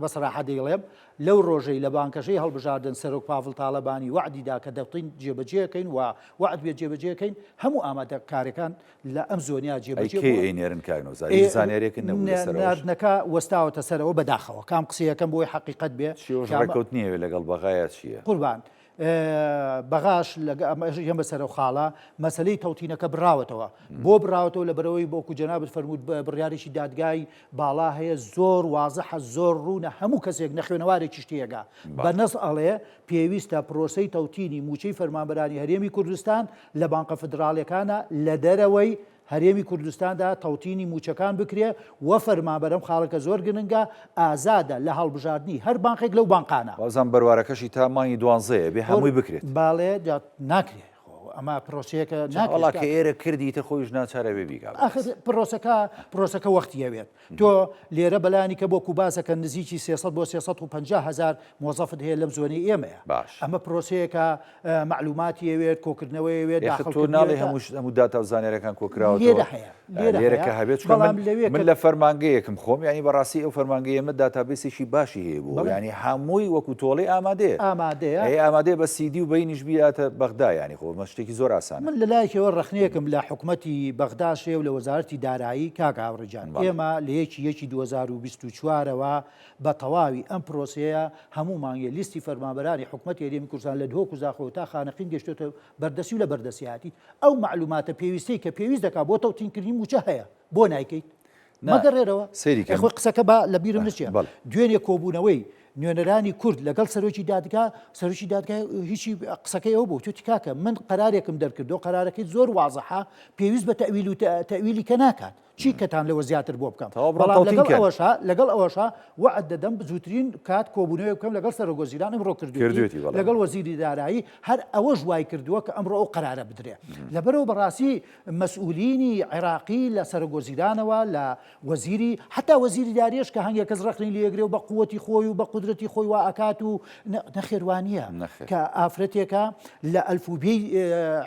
بەسەراحە دەیڵێم لەو ڕۆژەی لە بانکەشەی هەڵبژاردن سەرۆک پاڤڵ تاڵەبانی وعدیدا کە دەبتین جێبەجێەکەین و وعد بێت جێبەجێەکەین هەموو ئامادەکارەکان لە ئەم زۆنیا جێبەجێنێرن کاگنۆزانێرێکن نردنەکە وەستاوەتە سەرەوە بەداخەوە کام قسەیەکەم بۆی حقیقت بێ ڕێکەوتنیە لەگەڵ بەغایەت چییە قوربان بەغاش ژەم بەسەرە خاڵە مەسلەی تەوتینەکە بڕاوەتەوە بۆ بڕاوەتەوە لە بەرەوەی بۆکو جەنابەت فەرموود بڕیارێکی دادگای باڵا هەیە زۆر وازەحە زۆر ڕوونە هەموو کەسێک نەخوێنەوارێکی شتێگا بەنەس ئەڵێ پێویستە پرۆسەی تەوتینی موچەی فەرمانبەرانی هەرێمی کوردستان لە بانکە فدراڵیەکانە لە دەرەوەی هەرێمی کوردستاندا تەوتینی موچەکان بکرێ و فەرمانبەرم خاڵەکە زۆر گرنگە ئازادە لە هەڵبژاردننی هەر بانقێک لەو بانقانە بازان بەروارەکەشی تا مانگی دوانزەیە بێ هەمووی بکرێت باڵێ ناکرێت ئەمە پرۆسەیەکە ناوەڵا کە ئێرە کردیتە خۆیش ناچارە بێ بیگا پرۆسەکە وەختیەوێت تۆ لێرە بەلانی کە بۆ کوباسەکە نزیکی 300 بۆ 350,000 مۆزەفت هەیە لەم زۆنی ئێمەیە ئەمە پرۆسەیەکە معلوماتی ئەوێت کۆکردنەوەیەوێت تۆ ناڵی هەموو داتا و زانێرەکان کۆکراوە لێرە کە هەبێت من لە فەرمانگەیەکم خۆم ینی بەڕاستی ئەو فەرمانگەی ئێمە داتابێسێکی باشی هەیە بوو ینی هەمووی وەکو تۆڵی ئامادەیە بە سیدی و بەینیش بیاتە بەغدا ینی خۆ مەشتێکی زۆر ئاسان من لە لایەکەوە ڕخنەیەکم لە حکوومەتی بەغداشێ و لە وەزارەتی دارایی کاکاوڕجان ئێمە لە یەکی 2024ەوە بە تەواوی ئەم پرۆسەیە هەموو مانگە لیستی فەرمانبەرانی حکوومەتی هەرێمی کوردستان لە دهۆک و زاخۆ تا خانەقین گەشتێتە بەردەسی و لە بەردەسیاتی ئەو معلوماتە پێویستەی کە پێویست دەکات بۆ تەوتینکردنی موچە هەیە بۆ نایکەیت مەگەڕێرەوە خۆی قسەکە لە بیرم نچێ دوێنێ کۆبوونەوەی نوێنەرانی کورد لەگەڵ سەرۆکی دادگا هیچی قسەکەی ئەو بوو توتی کاکە من قرارێکم دەرکردو قرارەکەی زۆر وازەحە پێویست بە تەویل و تەویلی کە ناکات چی کەتان لەوە زیاتر بۆ بکەم لەگەڵ ئەوەشە وعد دەدەم زووترین کات کۆبوونەوەی بکەم لەگەڵ سەرۆگۆزیران ئەمڕۆ کردوێتی لەگەڵ وەزیری دارایی هەر ئەوە ژوای کردووە کە ئەمڕۆ ئەو قرارە بدرێ لەبەرەوە بەڕاستی مەسئولینی عێراقی لە سەرۆگۆزیرانەوە لە وەزیری حتا وەزیری داریش کە هەنگێک کەس ڕخنی لێگرێ و بە قووەتی خۆی و بە قودرەتی خۆی وا ئەکات و نەخێوانیە کە ئافرەتێکە لە ئەلفوبێی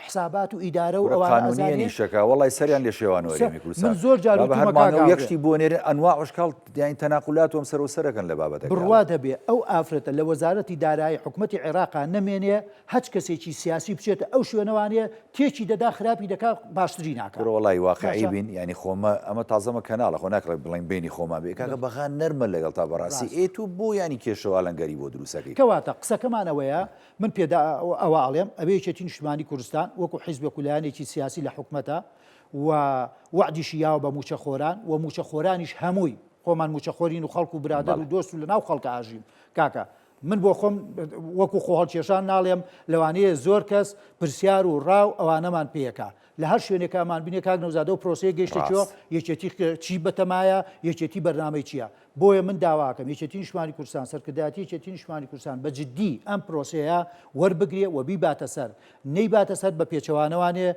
حسابات و ئیدارە و ئەوانەی شەکە وڵی سەریان لێ شێوانەوەی کوردستان یەکشتی بۆ نێرە ئەنوا عشکال دیان تەناقولات وم سەرەکەن لە بابەتە بڕوا دەبێ ئەو ئافرەتە لە وەزارەتی دارایی حکوومەتی عێراقا نەمێنێ هەچ کەسێکی سیاسی بچێتە ئەو شوێنەوانەیە تێکی دەدا خراپی دەکات باشتری ناکات وڵی واقعی بین ینی خۆمە ئەمە تازەمە کەناڵە خۆ ناکڕێ بڵین بینی خۆمان بێ کاکە بەغان نەرمە لەگەڵ تا بەڕاستی ئێت و بۆ ینی کێشەوە لەنگەری بۆ دروستەکەی کەواتە قسەکەمانەوەیە من پێدا ئەواڵێم ئەوەیەکێتی نیشتمانی کوردستان وەکو حیزب کولایەنێکی سیاسی لە حکوومەتە و وعدیشی یاوە بە موچەخۆران و موچەخۆرانیش هەمووی خۆمان موچەخۆرین و خەڵکو و برادەر و دۆست و لە ناو خەڵکە ئاژیم کاکە من بۆ خۆم وەکو خۆهەڵکێشان ناڵێم لەوانەیە زۆر کەس پرسیار و ڕاو ئەوانەمان پێیەکە لە هەر شوێنێکمان بینێ کاک نەوزادە و پرۆسەیە گەیشتێکەوە یەکێتی چی بەتەمایە یەکێتی بەرنامەی چییە بۆیە من داواکەم یەکێتی نیشتمانی کوردستان سەرکردایەتی یەکێتی نیشتمانی کوردستان بە جددی ئەم پرۆسەیە وەربگرێ و بیباتە سەر نەیباتە سەر بە پێچەوانەوانێ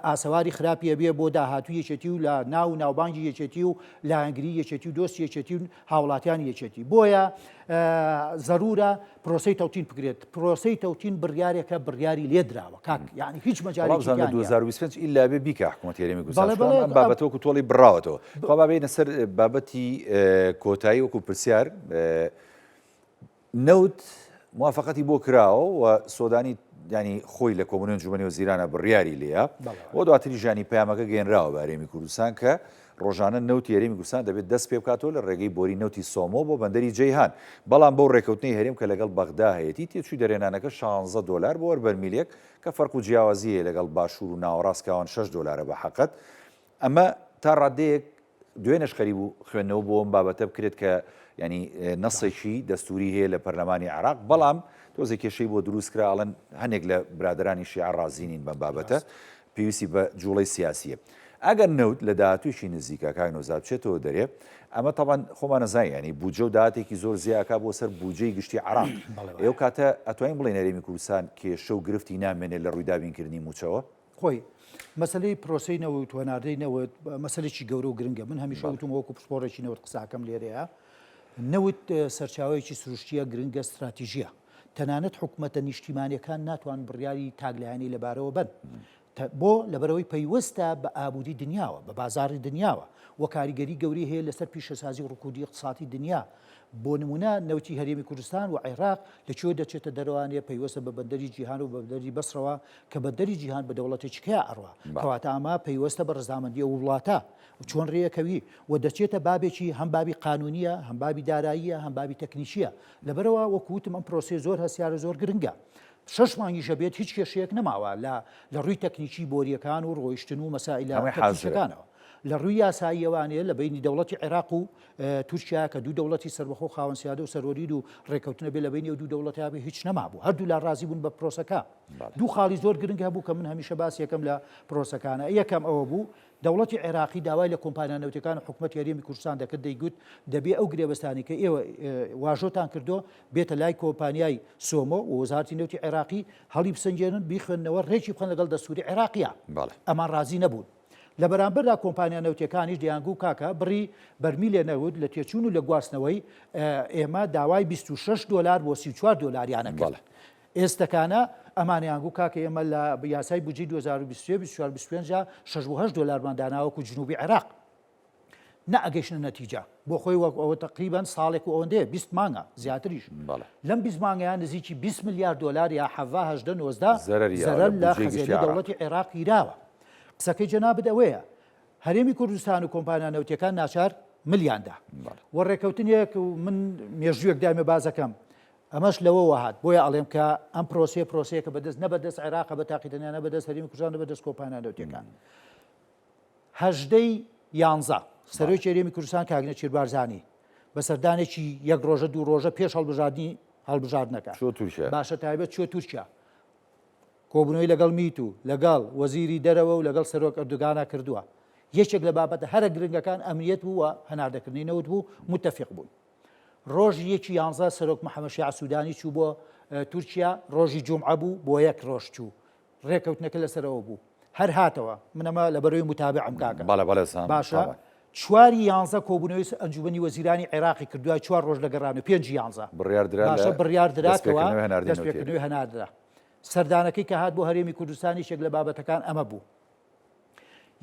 ئاسەواری خراپیە بێ بۆ داهاتوو یەکێتی و لە ناو ناوبانگی یەکێتی و لاهەنگری یەکێتی و دۆستی یەکێتی و هاوڵاتیانی یەکێتی بۆیە زەرورە پرۆسەی تەوتین بکرێت پرۆسەی تەوتین بڕیارێکە بڕیاری لێدراوە کاک یعنی هیچ مەجاالێکی 2025 ئیلا بێ بیکە حکوومەتی هەرێمی کوردستان بابەتەوەکو تۆڵی بڕاوەتەوە خۆ بابێنە سەر بابەتی کۆتایی وەکو پرسیار نەوت موافقەتی بۆ کراوە و سۆدانی ینی خۆی لە کۆمونیۆن جومەنی و زیرانە بڕیاری لێە بۆ دواتری ژانی پەیامەکە گەێنراوە بە هەرێمی کوردستان کە ڕۆژانە نەوتی هەرێمی کوردستان دەبێت دەست پێ بکاتەوە لە ڕێگەی بۆری نەوتی سۆمۆ بۆ بەندەری جەیهان بەڵام بەو ڕێکەوتنەی هەرێم کە لەگەڵ بەغدا هەیەی تێچووی دەرێنانەکە 16 دلار بۆ وەربەرمیلێک کە فەرق و جیاوازیە لەگەڵ باشوور و ناوەڕاستکەوان 6 دلارە بە حەقەت ئەمە تا ڕادەیەک دوێنێش خەریب و خوێندنەوە بۆ ئەم بابەتە بکرێت کە ینی نەسێکی دەستوری هەیە لە پەرلەمانی عێراق بەڵام تۆزێک کێشەی بۆ دروست کراڵەن هەنێک لە برادرانی شیعە ڕازینین بەم بابەتە پێویستی بە جوڵەی سیاسیە ئەگەر نەوت لە داهاتوویشی نزیکە کاک نۆزاد بچێتەوە دەرێ ئەمە تەبان خۆمان نەزانین ینی بودجە و داهاتێکی زۆر زیاکا بۆ سەر بودجەی گشتی عێراق ئێوە کاتە ئەتوانین بڵێن هەرێمی کوردستان کێشە و گرفتی نامێنێت لە ڕووی دابینکردنی موچەوە خۆی مەسلەی پرۆسی نەوت وەناردەی نەوت مەسلێکی گەورە و گرنگە من هەمیشە وتم وەکو پسپۆرێکی نەوت قساکەم لێرەیە نەوت سەرچاوەیەکی سروشتیە گرنگە استراتیژیە تەنانەت حکومەتە نیشتیمانیەکان ناتوان بڕیاری تاگلایانی لەبارەوە بن بۆ لەبەرەوەی پەیوەستە بە ئابووری دنیاوە بە بازاری دنیاوە وە کاریگەری گەوری هەیە لەسەر پیشەسازی و ڕکودی اقتصادی دنیا بۆ نمونە نەوتی هەرێمی کوردستان و عێراق لەکوێ دەچێتە دەروانێ پەیوەستە بە بەندەری جیهان و بە بەندەری بەسرەوە کە بەندەری جیهان بە دەوڵەتێکی کیا ئەڕوا کەواتە ئەمە پەیوەستە بە ڕزامەندی و وڵاتە چۆن ڕێیەکەوی و دەچێتە بابێکی هەم بابی قانونیە هەم بابی داراییە هەم بابی تەکنیکیە لەبەرەوە وەکوتم ئەم پرۆسێ زۆر هەسیارە زۆر گرنگە 6 مانگیشە بێت هیچ کێشەیەک نەماوە لە ڕووی تەکنیکی بۆریەکان و ڕۆیشتن و مەسائلە تەکنیکەکانەوە لە ڕووی یاساییەوانەیە لە بینی دەوڵەتی عێراق و تورکیا کە دوو دەوڵەتی سەربەخۆ خاوەنسیادە و سەرۆرید و ڕێکەوتنە بێ لە بینی و دوو دەوڵەتیابێ هیچ نەمابوو هەردوو لا ڕازی بوون بە پرۆسەکە دوو خاڵی زۆر گرنگ هەبوو کە من هەمیشە باس یەکەم لە پرۆسەکانە یەکەم ئەوە بوو دەوڵەتی عێراقی داوای لە کۆمپانیا نەوتەکان و حکوومەتی هەرێمی کوردستان دەکرد دەیگوت دەبێ ئەو گرێبەستانی کە ئێوە واژۆتان کردو بێتە لای کۆمپانیای سۆمۆ و وەزارەتی نەوتی عێراقی هەڵی بسەنجێنن بیخوێنەوە ڕێکی بخەن لەگەڵ دەستوری عێراقیە ئەمان ڕازی نەبوون لە بەرامبەردا کۆمپانیا نەوتەکانیش دەیانگو کاکە بڕی بەرمیلێ نەوت لە تێچوون و لە گواستنەوەی ئێمە داوای 26 دلار بۆ 34 دلاریانە کرد ئێستەکانە ئەمانیانگو کاکە ئێمە لە یاسای بودجەی 2024 6 دلارمان داناوەکو جنوبی عێراق نەئەگەیشتە نەتیجە بۆ خۆی ئەوە تقریبان ساڵێک و ئەوەندەیە 20 مانگە زیاتریش لەم 20 مانگەیان نزیکی 20 میلیارد دلار یا 19 زەرەر لە خەزینەی دەوڵەتی عێراق گیراوە قسەکەی جەنابەت ئەوەیە هەرێمی کوردستان و کۆمپانیا نەوتەکان ناچار ملیاندا وە ڕێکەوتنێک و من مێژوویەک دامێ بازەکەم ئەمەش لەوەوە هات بۆیە ئەڵێم کە ئەم پرۆسەیەکە بەدەست نە بەدەست عێراقە بە تاقیدەنیانە بەدەست هەرێمی کوردستان بەدەست کۆمپانیا نەوتەکان 11 سەرۆکی هەرێمی کوردستان کاگنە چیربارزانی بە سەردانێکی یەک ڕۆژە دوو ڕۆژە پێش هەڵبژاردنەکە باشە تایبەت چۆ تورکیا کۆبنەوەی لەگەڵ میت و لەگەڵ وەزیری دەرەوە و لەگەڵ سەرۆک ئەردوگانە کردووە یەکێک لە بابەتە هەرە گرنگەکان ئەمنیەت بووە هەناردەکردنی نەوت بوو متتەفق بوون ڕۆژی 11 سەرۆک محەممەد شیع سوودانی چوو بۆ تورکیا ڕۆژی جومعە بوو بۆ یەک ڕۆژ چوو ڕێکەوتنەکە لەسەرەوە بوو هەر هاتەوە منەمە لە بەرەوەی متابعم کاکە باشە چواری 11 کۆبوونەوەی ئەنجومەنی وەزیرانی عێراقی کردووە 4 ڕۆژ لەگەڕانە 5 بڕیاردراتەوە دەستپێکردنەوەی هەناردرا سەردانەکەی کە هات بۆ هەرێمی کوردستانی شێک لە بابەتەکان ئەمە بوو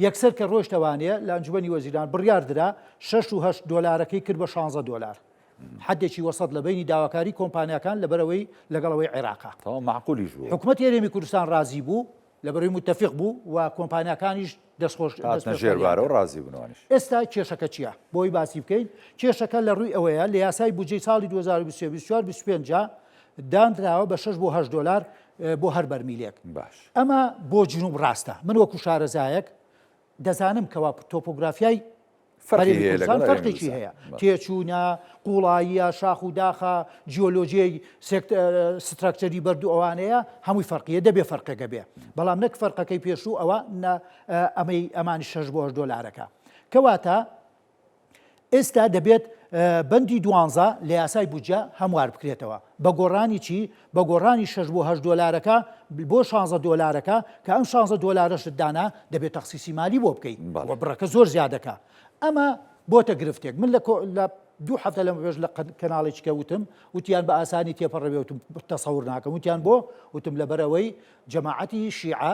یەکسەر کە ڕۆژتەوانەیە لە ئەنجومەنی وەزیران بڕیاردرا 6 دلارەکەی کرد بە 16 دلار حدێکی وەسەد لە بینی داواکاری کۆمپانیەکان لەبەرەوەی لەگەڵەوەی عێراقا معقولیش بوو حکوومەتی هەرێمی کوردستان ڕازی بوو لەبەرەوەی متتەفق بوو و کۆمپانیەکانیش ژێربارە و ڕازی بوونەوەنیش ئێستا کێشەکە چییە بۆی باسی بکەین کێشەکە لە ڕووی ئەوەیە لە یاسای بودجەی ساڵی 2024 دانراوە بە 6 بۆ 8 دلار بۆ هەر بەرمیلێک باش ئەمە بۆ جنوب ڕاستە من وەکو شارەزایەک دەزانم کەوا تۆپۆگرافیای فەرقێکی هەیە تێچوونە قوڵاییە شاخ و داخە جیۆلۆژیای ستراکچەری بەردوو ئەوانەیە هەمووی فەرقیە دەبێ فەرقەکە بێ بەڵام نەک فەرقەکەی پێشوو ئەوە ئەمانی 6 بۆ 8 دلارەکە کەواتە ئێستا دەبێت بەندی 12 لە یاسای بودجە هەموار بکرێتەوە بە گۆڕانی چی بە گۆڕانی 6 بۆ 8 دلارەکە بۆ 16 دلارەکە کە ئەم 16 دلارەشت دانا دەبێت تەخسیسی مالی بۆ بکەیت و بڕەکە زۆر زیادەکە ئەمە بۆتە گرفتێک من لە دوو هەفتە لەمە پێش لە کەناڵێکی کەوتم وتیان بە ئاسانی تێپەڕەبێتم تەسەور ناکەم وتیان بۆ وتم لەبەرەوەی جەماعەتی شیعە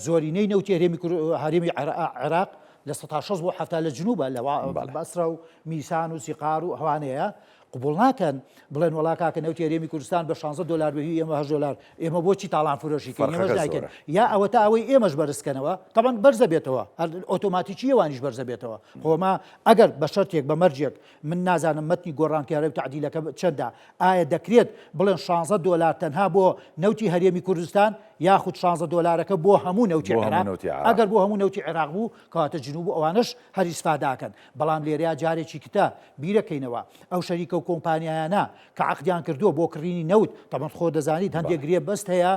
زۆرینەی نەوتی هەرێمی عێراق لە 16 بۆ 7 لە جنوبە لە بەسرە و میسان و سیقار و هەوانەیە قبول ناکەن بڵێن وڵا کاکە نەوتی هەرێمی کوردستان بە 16 دلار بەهی ئێمە 8 دلار ئێمە بۆچی تاڵان فرۆشیکەین ئێمەش ناکەین یا ئەوە تا ئەوەی ئێمەش بەرزکەنەوە تەبەن بەرزە بێتەوە ئۆتۆماتیکی ئێوانیش بەرزە بێتەوە خۆما ئەگەر بە شەرتێک بە مەرجێک من نازانم مەتنی گۆڕانکاری و تعدیلەکە چەندە ئایا دەکرێت بڵێن 16 دلار تەنها بۆ نەوتی هەرێمی کوردستان یاخود 16 دلارەکە بۆ هەموو نەوتی عێراق ئەگەر بۆ هەموو نەوتی عێراق بوو کەواتە جنوب ئەوانش هەر ئیسفاداکەن بەڵام لێرەیە جارێکی کتە بیرەکەینەوە ئەو شەریکە و کۆمپانیایانە کە عەقدیان کردووە بۆ کڕینی نەوت تەمەن خۆ دەزانیت هەندێک گرێ بەست هەیە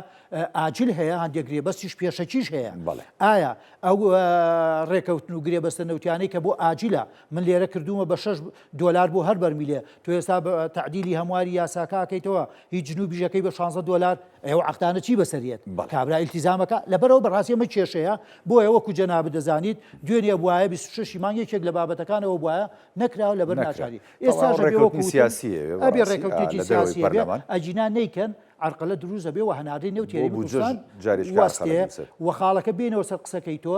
ئاجل هەیە هەندێک گرێ بەستیش پێشەکیش هەیە ئایا ئەو ڕێکەوتن و گرێ بەستە نەوتیانەی کە بۆ ئاجلە من لێرە کردومە بە 6 دلار بۆ هەر بەرمیلێ تۆ ئێستا تعدیلی هەمواری یاساکەکەیتەوە هیچ جنوبیژەکەی بە 16 دلار ئێوە عەقدانە چی بەسەریەت کابرا ئیلتیزامەکە لەبەرەوە بەڕاستی ئەمە کێشەیە بۆ ئێوەکو جەناب دەزانیت دوێنێ بوایە 26 مانگ یەکێک لە بابەتەکانەوە بوایە نەکراوە لەبەر ناچاری ئێستا ڕێکەوتی سیاسی بێ ئەجینا نیکەن عرقلە دروزە بێ و هەناردەی نەوتی هەرێمی کوردستان وەستێ و خاڵەکە بێنەوە سەر قسەکەی تۆ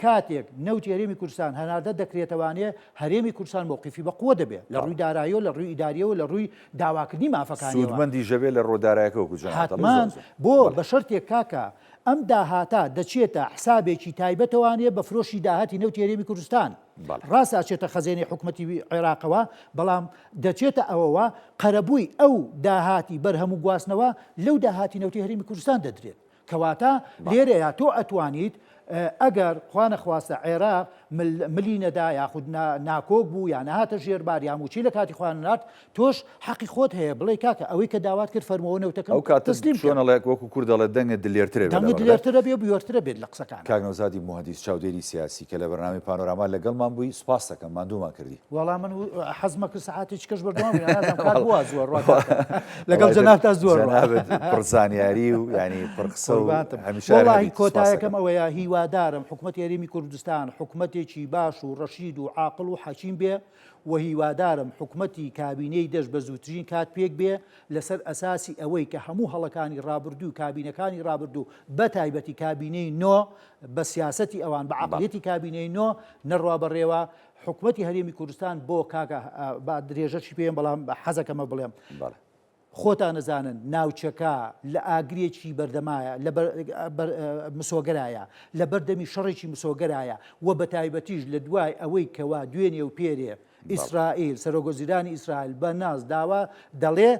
کاتێک نەوتی هەرێمی کوردستان هەناردە دەکرێتەوانێ هەرێمی کوردستان موقفی بەقوە دەبێت لە ڕووی داراییەوە لە ڕووی ئیداریەوە لە ڕووی داواکردنی مافەکانیەوە سوودمەندی ژەبێ لە ڕۆدارایەکەوە حتمان بۆ بە شەرتێک کاکە ئەم داهاتە دەچێتە حسابێکی تایبەتەوانێ بە فرۆشی داهاتی نەوتی هەرێمی کوردستان ڕاستە ئەچێتە خەزێنی حکوومەتی عێراقەوە بەڵام دەچێتە ئەوەوە قەرەبووی ئەو داهاتی بەرهەم و گواستنەوە لەو داهاتی نەوتی هەرێمی کوردستان دەدرێت کەواتە لێرەیە تۆ ئەتوانیت ئەگەر خوا نەخواستە عێراق ملی نەدا یاخود ناکۆک بوو یان نەهاتە ژێربار یان موچی لە کاتی خوان نات تۆش حەقی خۆت هەیە بڵێ کاکە ئەوەی کە داوات کرد فەرمەوە نەوتەکەم ئەو کاتە چۆنەڵێک وەکو کوردەڵێ دەنگت دلێرترە بێت دەنگت دلێرترە بێ بێورترە بێت لە قسەکان کاک نەوزادی مهندس چاودێری سیاسی کە لە بەرنامەی پانۆراما لەگەڵمان بووی سوپاس دەکەم ماندوومان کردی وەڵام من حەزمە کرد سەعاتێکی کەش بەردەوام نازانم کار بووە زۆر لەگەڵ جەنابتا زۆر پڕزانیاری و ینی پڕقسە و هەمیشە وەڵاهی کۆتایەکەم ئەوەیە هیوادارم حکوومەتی هەرێمی کوردستان حکوومەتێکی باش و ڕەشید و عاقڵ و حەکیم بێ و هیوادارم حکوومەتی کابینەی دەست بە زووترین کات پێک بێ لەسەر ئەساسی ئەوەی کە هەموو هەڵەکانی ڕابردوو کابینەکانی ڕابردوو بە تایبەتی کابینەی نۆ بە سیاسەتی ئەوان بە عەقڵیەتی کابینەی نۆ نەڕوا بەڕێوە حکوومەتی هەرێمی کوردستان بۆ کاکە با درێژەشی پێم بەڵام حەزەکەمە بڵێم خۆتان نەزانن ناوچەکە لە ئاگرێکی بەردەمایە لە مسۆگەرایە لە بەردەمی شەڕێکی مسۆگەرایە و بە تایبەتیش لە دوای ئەوەی کەوا دوێنێ و پێرێ ئیسرائیل سەرۆگۆزیرانی ئیسرائیل بە ناز داوا دەڵێ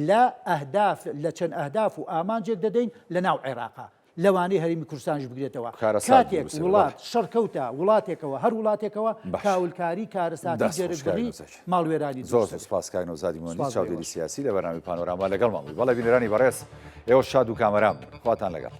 لە ئەهداف لە چەند ئەهداف و ئامانجێک دەدەین لە ناو عێراقا لەوانەیە هەرێمی کوردستانیش بگرێتەوە کاتێک وڵات شەرکەوتە وڵاتێکەوە هەر وڵاتێکەوە کاولکاری کارەساتی جێرەگەڕی ماڵوێرانی زۆر سوپاس کاک نەوزادی مهندس چاودێری سیاسی لە بەرنامەی پانۆراما لەگەڵمان بووی بەڵێ بینەرانی بەڕێز ئێوە شاد و کامەران خواتان لەگەڵ